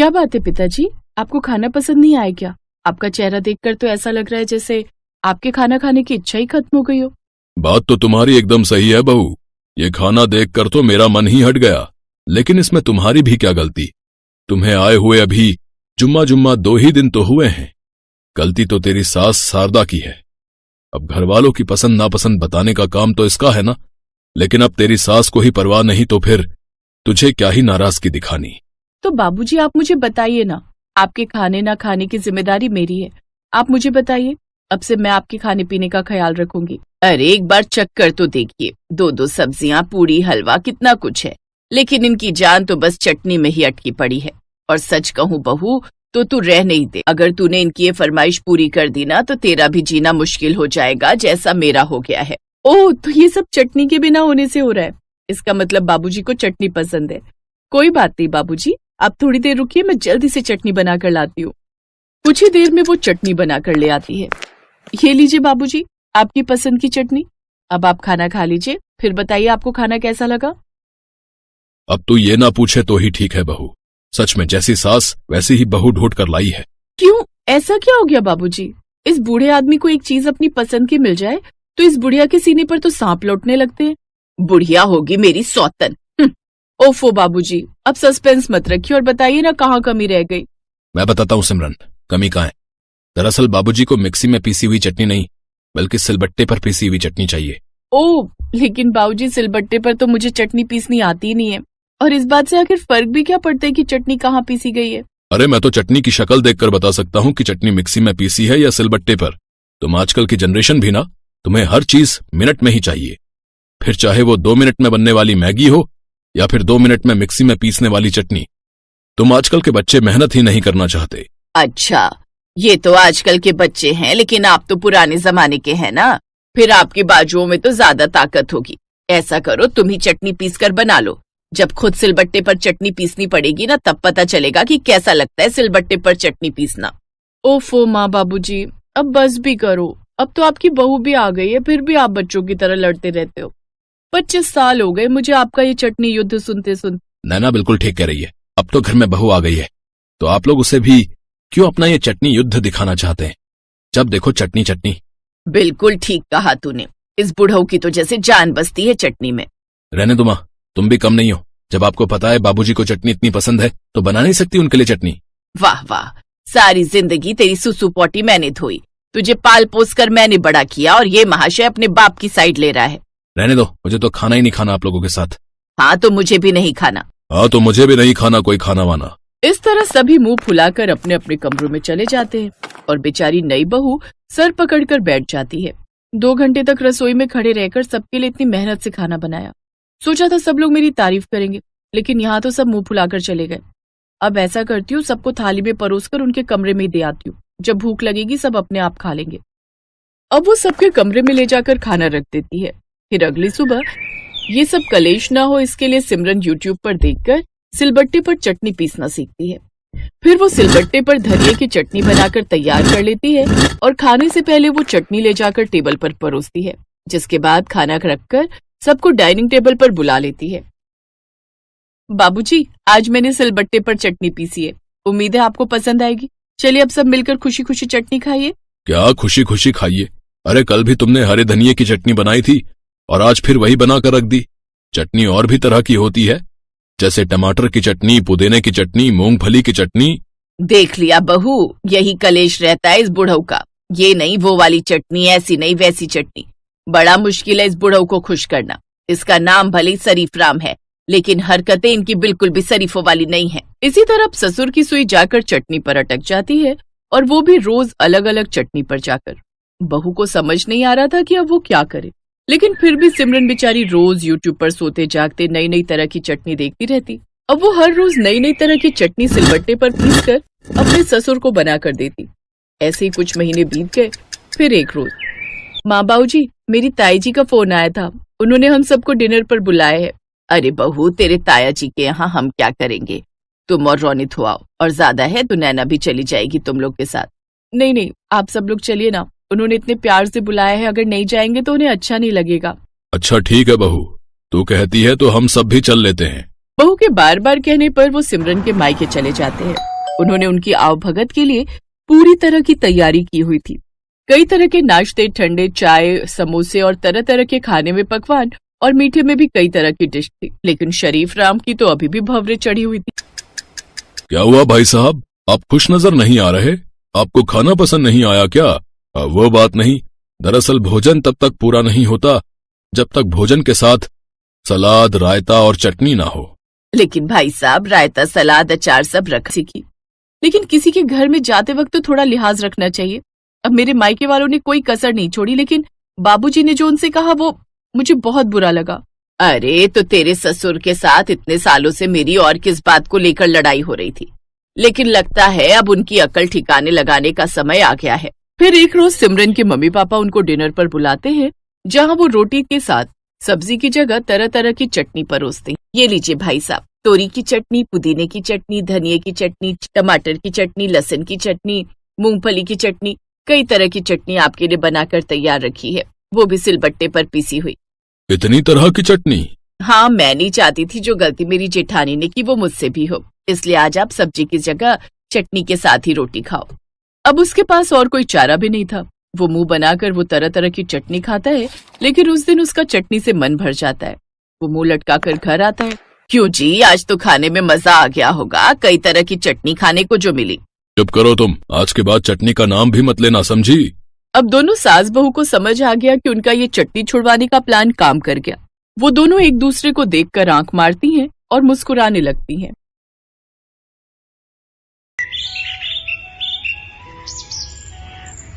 क्या बात है पिताजी, आपको खाना पसंद नहीं आया क्या? आपका चेहरा देखकर तो ऐसा लग रहा है जैसे आपके खाना खाने की इच्छा ही खत्म हो गई हो। बात तो तुम्हारी एकदम सही है बहू, ये खाना देखकर तो मेरा मन ही हट गया, लेकिन इसमें तुम्हारी भी क्या गलती। तुम्हें आए हुए अभी जुम्मा 2 ही दिन तो हुए हैं। गलती तो तेरी सास शारदा की है। अब घर वालों की पसंद नापसंद बताने का काम तो इसका है ना, लेकिन अब तेरी सास को ही परवाह नहीं तो फिर तुझे क्या ही नाराजगी दिखानी। तो बाबूजी आप मुझे बताइए ना, आपके खाने ना खाने की जिम्मेदारी मेरी है। आप मुझे बताइए, अब से मैं आपके खाने पीने का ख्याल रखूंगी। अरे एक बार चख कर तो देखिए, 2 सब्जियां, पूरी, हलवा, कितना कुछ है, लेकिन इनकी जान तो बस चटनी में ही अटकी पड़ी है। और सच कहूँ बहू, तो तू रह नहीं दे। अगर तूने इनकी ये फरमाइश पूरी कर दी ना, तो तेरा भी जीना मुश्किल हो जाएगा जैसा मेरा हो गया है। ओह, तो ये सब चटनी के बिना होने से हो रहा है। इसका मतलब बाबूजी को चटनी पसंद है। कोई बात नहीं बाबूजी, आप थोड़ी देर रुकिए, मैं जल्दी से चटनी बना कर लाती हूँ। कुछ ही देर में वो चटनी बना कर ले आती है। ये लीजिए बाबूजी, आपकी पसंद की चटनी। अब आप खाना खा लीजिए, फिर बताइए आपको खाना कैसा लगा। अब तू ये ना पूछे तो ही ठीक है बहू, सच में जैसी सास वैसी ही बहू ढूंढ कर लाई है। क्यों, ऐसा क्या हो गया बाबूजी? इस बूढ़े आदमी को एक चीज अपनी पसंद की मिल जाए तो इस बुढ़िया के सीने पर तो सांप लौटने लगते हैं। बुढ़िया होगी मेरी सौतन। ओफो बाबूजी, अब सस्पेंस मत रखिए और बताइए ना कहाँ कमी रह गई। मैं बताता हूँ सिमरन, कमी कहाँ है। दरअसल बाबूजी को मिक्सी में पीसी हुई चटनी नहीं, बल्कि सिलबट्टे पर पीसी हुई चटनी चाहिए। ओह, लेकिन बाबूजी सिलबट्टे पर तो मुझे चटनी पीसनी आती ही नहीं है। और इस बात से आखिर फर्क भी क्या पड़ता है कि चटनी कहाँ पीसी गई है? अरे मैं तो चटनी की शक्ल देखकर बता सकता हूँ कि चटनी मिक्सी में पीसी है या सिलबट्टे पर। तुम आजकल की जनरेशन भी ना, तुम्हें हर चीज मिनट में ही चाहिए, फिर चाहे वो 2 मिनट में बनने वाली मैगी हो या फिर 2 मिनट में मिक्सी में पीसने वाली चटनी। तुम आजकल के बच्चे मेहनत ही नहीं करना चाहते। अच्छा, ये तो आजकल के बच्चे हैं, लेकिन आप तो पुराने जमाने के हैं ना, फिर आपकी बाजुओं में तो ज्यादा ताकत होगी। ऐसा करो, तुम ही चटनी पीस कर बना लो। जब खुद सिलबट्टे पर चटनी पीसनी पड़ेगी ना, तब पता चलेगा कि कैसा लगता है सिलबट्टे पर चटनी पीसना। ओफो माँ बाबूजी, अब बस भी करो। अब तो आपकी बहू भी आ गई है, फिर भी आप बच्चों की तरह लड़ते रहते हो। 25 साल हो गए मुझे आपका ये चटनी युद्ध सुनते सुनते। नैना बिल्कुल ठीक कह रही है, अब तो घर में बहू आ गई है, तो आप लोग उसे भी क्यों अपना ये चटनी युद्ध दिखाना चाहते हैं? जब देखो चटनी चटनी। बिल्कुल ठीक कहा तूने, इस बुढ़ऊ की तो जैसे जान बसती है चटनी में। रहने दो माँ, तुम भी कम नहीं हो। जब आपको पता है बाबूजी को चटनी इतनी पसंद है, तो बना नहीं सकती उनके लिए चटनी? वाह वाह, सारी जिंदगी तेरी सुसु पोटी मैंने धोई, तुझे पाल पोस कर मैंने बड़ा किया, और ये महाशय अपने बाप की साइड ले रहा है। रहने दो, मुझे तो खाना ही नहीं खाना आप लोगों के साथ। हाँ तो मुझे भी नहीं खाना। हाँ तो मुझे भी नहीं खाना कोई खाना वाना। इस तरह सभी मुंह फुलाकर अपने अपने कमरों में चले जाते हैं और बेचारी नई बहू सर पकड़कर बैठ जाती है। 2 घंटे तक रसोई में खड़े रहकर सबके लिए इतनी मेहनत से खाना बनाया। सोचा था सब लोग मेरी तारीफ करेंगे, लेकिन यहाँ तो सब मुंह फुलाकर चले गए। अब ऐसा करती हूँ, सबको थाली में परोसकर उनके कमरे में दे आती हूँ। जब भूख लगेगी सब अपने आप खा लेंगे। अब वो सबके कमरे में ले जाकर खाना रख देती है। फिर अगली सुबह ये सब कलेश ना हो, इसके लिए सिमरन यूट्यूब पर देखकर सिलबट्टे पर चटनी पीसना सीखती है। फिर वो सिलबट्टे पर धनिये की चटनी बनाकर तैयार कर लेती है और खाने से पहले वो चटनी ले जाकर टेबल पर परोसती है, जिसके बाद खाना रखकर सबको डाइनिंग टेबल पर बुला लेती है। बाबूजी, आज मैंने सिलबट्टे पर चटनी पीसी है, उम्मीद है आपको पसंद आएगी। चलिए अब सब मिलकर खुशी खुशी चटनी खाइए। क्या खुशी खुशी खाइए? अरे कल भी तुमने हरे धनिये की चटनी बनाई थी और आज फिर वही बनाकर रख दी। चटनी और भी तरह की होती है, जैसे टमाटर की चटनी, पुदीने की चटनी, मूंगफली की चटनी। देख लिया बहू, यही कलेश रहता है इस बुढ़ऊ का। ये नहीं वो वाली चटनी, ऐसी नहीं वैसी चटनी। बड़ा मुश्किल है इस बुढ़ऊ को खुश करना। इसका नाम भले ही शरीफ राम है, लेकिन हरकतें इनकी बिल्कुल भी शरीफों वाली नहीं है। इसी तरह ससुर की सुई जाकर चटनी पर अटक जाती है, और वो भी रोज अलग अलग चटनी पर जाकर। बहू को समझ नहीं आ रहा था कि अब वो क्या करे, लेकिन फिर भी सिमरन बेचारी रोज यूट्यूब पर सोते जागते नई नई तरह की चटनी देखती रहती। अब वो हर रोज नई नई तरह की चटनी सिलबट्टे पर पीसकर अपने ससुर को बना कर देती। ऐसे ही कुछ महीने बीत गए। फिर एक रोज, माँ बाबूजी, मेरी ताई जी का फोन आया था, उन्होंने हम सबको डिनर पर बुलाया है। अरे बहू, तेरे ताया जी के यहाँ हम क्या करेंगे, तुम और रोनित हो आओ, और ज्यादा है तो नैना भी चली जाएगी तुम लोग के साथ। नहीं नहीं, आप सब लोग चलिए ना, उन्होंने इतने प्यार से बुलाया है, अगर नहीं जाएंगे तो उन्हें अच्छा नहीं लगेगा। अच्छा ठीक है बहू, तू कहती है तो हम सब भी चल लेते हैं। बहू के बार बार कहने पर वो सिमरन के मायके चले जाते हैं उन्होंने उनकी आवभगत के लिए पूरी तरह की तैयारी की हुई थी। कई तरह के नाश्ते, ठंडे चाय, समोसे और तरह तरह के खाने में पकवान और मीठे में भी कई तरह की डिश थी। लेकिन शरीफ राम की तो अभी भी भंवरे चढ़ी हुई थी। क्या हुआ भाई साहब, आप खुश नजर नहीं आ रहे? आपको खाना पसंद नहीं आया क्या? वो बात नहीं, दरअसल भोजन तब तक पूरा नहीं होता जब तक भोजन के साथ सलाद, रायता और चटनी ना हो। लेकिन भाई साहब, रायता, सलाद, अचार सब रख सीखी। लेकिन किसी के घर में जाते वक्त तो थोड़ा लिहाज रखना चाहिए। अब मेरे मायके वालों ने कोई कसर नहीं छोड़ी, लेकिन बाबूजी ने जो उनसे कहा वो मुझे बहुत बुरा लगा। अरे तो तेरे ससुर के साथ इतने सालों से मेरी और किस बात को लेकर लड़ाई हो रही थी, लेकिन लगता है अब उनकी अकल ठिकाने लगाने का समय आ गया है। फिर एक रोज सिमरन के मम्मी पापा उनको डिनर पर बुलाते हैं, जहाँ वो रोटी के साथ सब्जी की जगह तरह तरह की चटनी परोसते हैं। ये लीजिए भाई साहब, तोरी की चटनी, पुदीने की चटनी, धनिये की चटनी, टमाटर की चटनी, लहसुन की चटनी, मूंगफली की चटनी, कई तरह की चटनी आपके लिए बनाकर तैयार रखी है, वो भी सिलबट्टे पर पीसी हुई। इतनी तरह की चटनी? हाँ, मैं नहीं चाहती थी जो गलती मेरी जेठानी ने की वो मुझसे भी हो, इसलिए आज आप सब्जी की जगह चटनी के साथ ही रोटी खाओ। अब उसके पास और कोई चारा भी नहीं था। वो मुंह बनाकर वो तरह तरह की चटनी खाता है, लेकिन उस दिन उसका चटनी से मन भर जाता है। वो मुंह लटकाकर घर आता है। क्यों जी, आज तो खाने में मजा आ गया होगा, कई तरह की चटनी खाने को जो मिली। चुप करो तुम, आज के बाद चटनी का नाम भी मत लेना, समझी? अब दोनों सास बहू को समझ आ गया कि उनका ये चटनी छुड़वाने का प्लान काम कर गया। वो दोनों एक दूसरे को देखकर आंख मारती हैं और मुस्कुराने लगती हैं।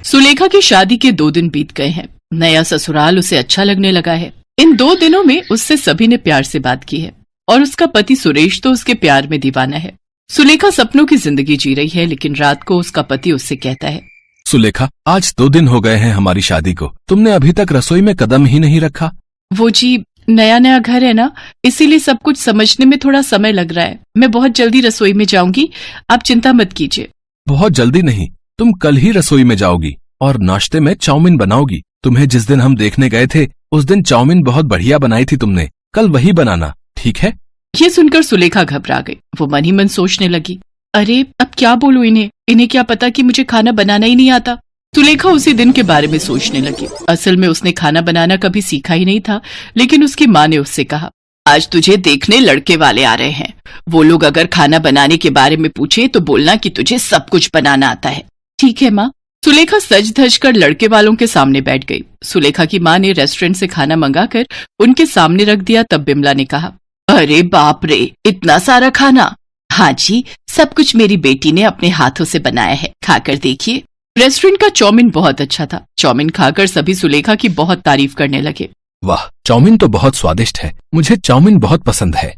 सुलेखा की शादी के 2 दिन बीत गए हैं। नया ससुराल उसे अच्छा लगने लगा है। इन 2 दिनों में उससे सभी ने प्यार से बात की है और उसका पति सुरेश तो उसके प्यार में दीवाना है। सुलेखा सपनों की जिंदगी जी रही है, लेकिन रात को उसका पति उससे कहता है, सुलेखा, आज 2 दिन हो गए हैं हमारी शादी को, तुमने अभी तक रसोई में कदम ही नहीं रखा। वो जी, नया नया घर है ना, इसीलिए सब कुछ समझने में थोड़ा समय लग रहा है। मैं बहुत जल्दी रसोई में जाऊंगी, आप चिंता मत कीजिए। बहुत जल्दी नहीं, तुम कल ही रसोई में जाओगी और नाश्ते में चाउमीन बनाओगी। तुम्हें जिस दिन हम देखने गए थे उस दिन चाउमीन बहुत बढ़िया बनाई थी तुमने, कल वही बनाना, ठीक है? ये सुनकर सुलेखा घबरा गई। वो मन ही मन सोचने लगी, अरे अब क्या बोलूं इन्हें क्या पता कि मुझे खाना बनाना ही नहीं आता। सुलेखा उसी दिन के बारे में सोचने लगी। असल में उसने खाना बनाना कभी सीखा ही नहीं था, लेकिन उसकी माँ ने उससे कहा, आज तुझे देखने लड़के वाले आ रहे हैं। वो लोग अगर खाना बनाने के बारे में पूछे तो बोलना कि तुझे सब कुछ बनाना आता है। ठीक है माँ। सुलेखा सज धज कर लड़के वालों के सामने बैठ गई। सुलेखा की माँ ने रेस्टोरेंट से खाना मंगाकर उनके सामने रख दिया। तब बिमला ने कहा, अरे बाप रे, इतना सारा खाना? हाँ जी, सब कुछ मेरी बेटी ने अपने हाथों से बनाया है, खाकर देखिए। रेस्टोरेंट का चाउमीन बहुत अच्छा था। चाउमीन खाकर सभी सुलेखा की बहुत तारीफ करने लगे। वाह, चाउमीन तो बहुत स्वादिष्ट है, मुझे चाउमीन बहुत पसंद है।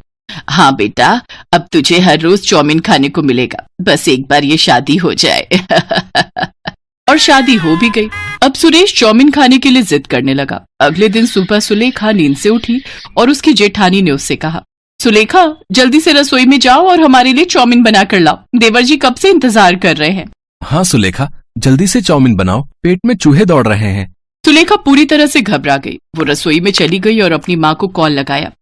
हाँ बेटा, अब तुझे हर रोज चाउमीन खाने को मिलेगा, बस एक बार ये शादी हो जाए। और शादी हो भी गई। अब सुरेश चाउमीन खाने के लिए जिद करने लगा। अगले दिन सुबह सुलेखा नींद से उठी और उसकी जेठानी ने उससे कहा, सुलेखा, जल्दी से रसोई में जाओ और हमारे लिए चाउमीन बना कर लाओ, देवर जी कब से इंतजार कर रहे हैं। हाँ सुलेखा, जल्दी से चाउमीन बनाओ, पेट में चूहे दौड़ रहे हैं। सुलेखा पूरी तरह से घबरा गई। वो रसोई में चली गई और अपनी माँ को कॉल लगाया।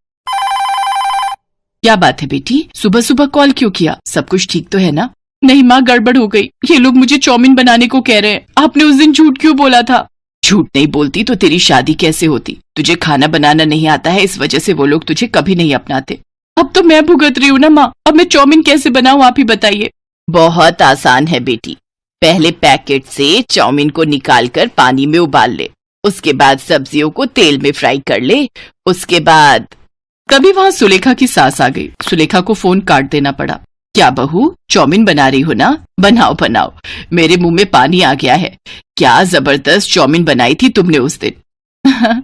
क्या बात है बेटी, सुबह सुबह कॉल क्यों किया? सब कुछ ठीक तो है ना? नहीं माँ, गड़बड़ हो गई। ये लोग मुझे चाउमीन बनाने को कह रहे हैं। आपने उस दिन झूठ क्यों बोला था? झूठ नहीं बोलती तो तेरी शादी कैसे होती? तुझे खाना बनाना नहीं आता है, इस वजह से वो लोग तुझे कभी नहीं अपनाते। अब तो मैं भुगत रही हूँ ना माँ, अब मैं चाउमीन कैसे बनाऊँ, आप ही बताइए। बहुत आसान है बेटी, पहले पैकेट से चाउमीन को निकालकर पानी में उबाल ले, उसके बाद सब्जियों को तेल में फ्राई कर ले, उसके बाद। कभी वहाँ सुलेखा की सास आ गई। सुलेखा को फोन काट देना पड़ा। क्या बहू, चाउमीन बना रही हो ना? बनाओ बनाओ, मेरे मुंह में पानी आ गया है। क्या जबरदस्त चाउमीन बनाई थी तुमने उस दिन।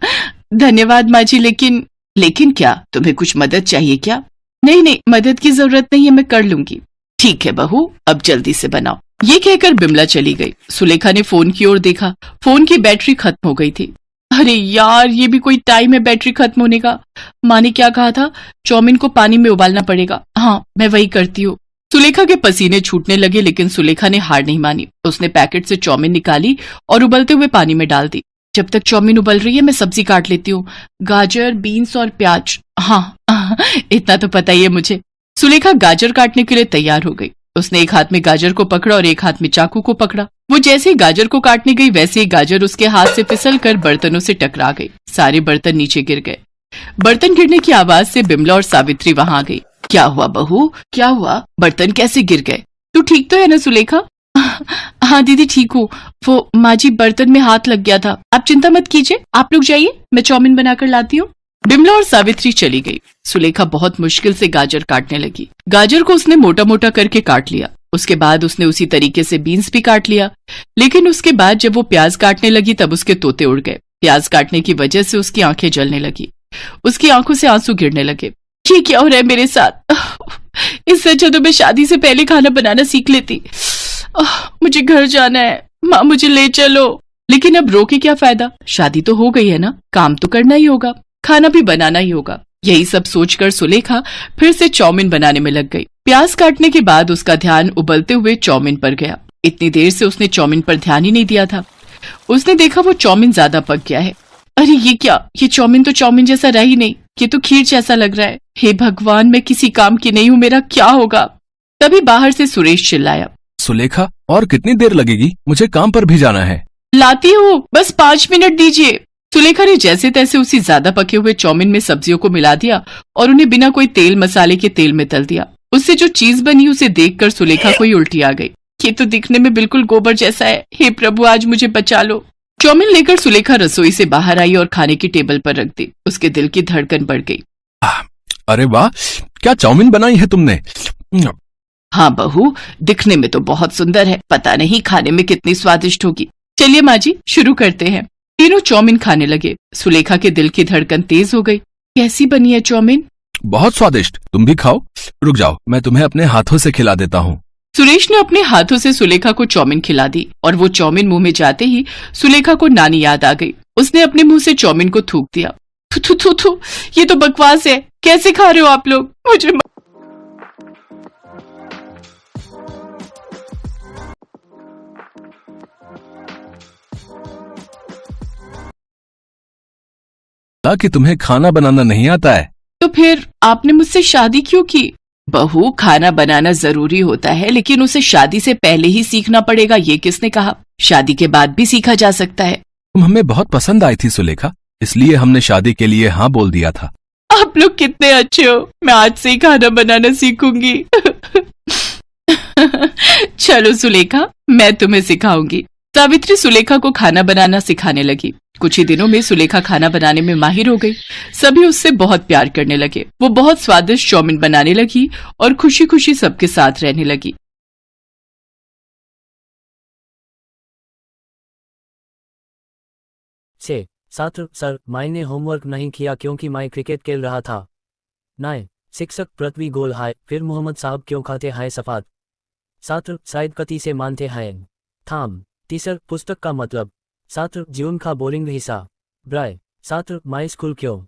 धन्यवाद माँ जी, लेकिन क्या, तुम्हें कुछ मदद चाहिए क्या? नहीं, मदद की जरूरत नहीं है, मैं कर लूंगी। ठीक है बहू, अब जल्दी से बनाओ। ये कहकर बिमला चली गई। सुलेखा ने फोन की ओर देखा। फोन की बैटरी खत्म हो गई थी। अरे यार, ये भी कोई टाइम है बैटरी खत्म होने का। माँ ने क्या कहा था? चाउमीन को पानी में उबालना पड़ेगा। हाँ, मैं वही करती हूँ। सुलेखा के पसीने छूटने लगे, लेकिन सुलेखा ने हार नहीं मानी। उसने पैकेट से चाउमीन निकाली और उबलते हुए पानी में डाल दी। जब तक चाउमीन उबल रही है मैं सब्जी काट लेती हूँ, गाजर, बीन्स और प्याज। हाँ, इतना तो पता ही है मुझे। सुलेखा गाजर काटने के लिए तैयार हो गई। उसने एक हाथ में गाजर को पकड़ा और एक हाथ में चाकू को पकड़ा। वो जैसे ही गाजर को काटने गई वैसे ही गाजर उसके हाथ से फिसल कर बर्तनों से टकरा गई। सारे बर्तन नीचे गिर गए। बर्तन गिरने की आवाज से बिमला और सावित्री वहां आ गई। क्या हुआ बहू, क्या हुआ? बर्तन कैसे गिर गए? तू ठीक तो है ना सुलेखा? हाँ दीदी ठीक हूँ। वो माँ जी बर्तन में हाथ लग गया था। आप चिंता मत कीजिए, आप लोग जाइए, मैं चाउमीन बनाकर लाती हूँ। बिमला और सावित्री चली गई। सुलेखा बहुत मुश्किल से गाजर काटने लगी। गाजर को उसने मोटा मोटा करके काट लिया। उसके बाद उसने उसी तरीके से बीन्स भी काट लिया। लेकिन उसके बाद जब वो प्याज काटने लगी तब उसके तोते उड़ गए। प्याज काटने की वजह से उसकी आंखें जलने लगी। उसकी आंखों से आंसू गिरने लगे। ये क्या हो रहा है मेरे साथ? इससे अच्छा तो मैं शादी से पहले खाना बनाना सीख लेती। मुझे घर जाना है, माँ मुझे ले चलो। लेकिन अब रो के क्या फायदा? शादी तो हो गई है ना, काम तो करना ही होगा, खाना भी बनाना ही होगा। यही सब सोचकर सुलेखा फिर से चाउमीन बनाने में लग गई। प्याज काटने के बाद उसका ध्यान उबलते हुए चाउमीन पर गया। इतनी देर से उसने चाउमीन पर ध्यान ही नहीं दिया था। उसने देखा वो चाउमीन ज्यादा पक गया है। अरे ये क्या, ये चाउमीन तो चाउमीन जैसा रहा ही नहीं, ये तो खीर जैसा लग रहा है। हे भगवान, मैं किसी काम की नहीं हूँ, मेरा क्या होगा? तभी बाहर से सुरेश चिल्लाया, सुलेखा और कितनी देर लगेगी? मुझे काम पर भी जाना है। लाती हूँ, बस 5 मिनट दीजिए। सुलेखा ने जैसे तैसे उसी ज्यादा पके हुए चाउमीन में सब्जियों को मिला दिया और उन्हें बिना कोई तेल मसाले के तेल में तल दिया। उससे जो चीज बनी उसे देखकर सुलेखा को ही उल्टी आ गई। ये तो दिखने में बिल्कुल गोबर जैसा है। हे प्रभु, आज मुझे बचा लो। चाउमीन लेकर सुलेखा रसोई से बाहर आई और खाने की टेबल पर रख दी। उसके दिल की धड़कन बढ़ गई। अरे वाह, क्या चाउमीन बनाई है तुमने? हाँ बहू, दिखने में तो बहुत सुंदर है, पता नहीं खाने में कितनी स्वादिष्ट होगी। चलिए माँ जी, शुरू करते हैं। तीनों चाउमीन खाने लगे। सुलेखा के दिल की धड़कन तेज हो गई। कैसी बनी है चाउमीन? बहुत स्वादिष्ट, तुम भी खाओ। रुक जाओ, मैं तुम्हें अपने हाथों से खिला देता हूँ। सुरेश ने अपने हाथों से सुलेखा को चाउमीन खिला दी और वो चाउमीन मुंह में जाते ही सुलेखा को नानी याद आ गई। उसने अपने मुंह से चाउमीन को थूक दिया। थू थू थू थू, ये तो बकवास है। कैसे खा रहे हो आप लोग? मुझे कि तुम्हें खाना बनाना नहीं आता है। तो फिर आपने मुझसे शादी क्यों की? बहू, खाना बनाना जरूरी होता है, लेकिन उसे शादी से पहले ही सीखना पड़ेगा, ये किसने कहा? शादी के बाद भी सीखा जा सकता है। तुम हमें बहुत पसंद आई थी सुलेखा, इसलिए हमने शादी के लिए हाँ बोल दिया था। आप लोग कितने अच्छे हो, मैं आज से ही खाना बनाना सीखूंगी। चलो सुलेखा, मैं तुम्हें सिखाऊंगी। सावित्री सुलेखा को खाना बनाना सिखाने लगी। कुछ ही दिनों में सुलेखा खाना बनाने में माहिर हो गई। सभी उससे बहुत प्यार करने लगे। वो बहुत स्वादिष्ट चाउमीन बनाने लगी और खुशी खुशी सबके साथ रहने लगी। छात्र सर, मैंने होमवर्क नहीं किया क्योंकि मैं क्रिकेट खेल रहा था। नहीं। शिक्षक पृथ्वी गोल है, फिर मोहम्मद साहब क्यों खाते हैं सफाद? छात्र शायद कति से मानते हैं। थाम। टीचर, पुस्तक का मतलब? छात्र जीवन का बोरिंग हिस्सा। ब्राय। छात्र, मैं स्कूल क्यों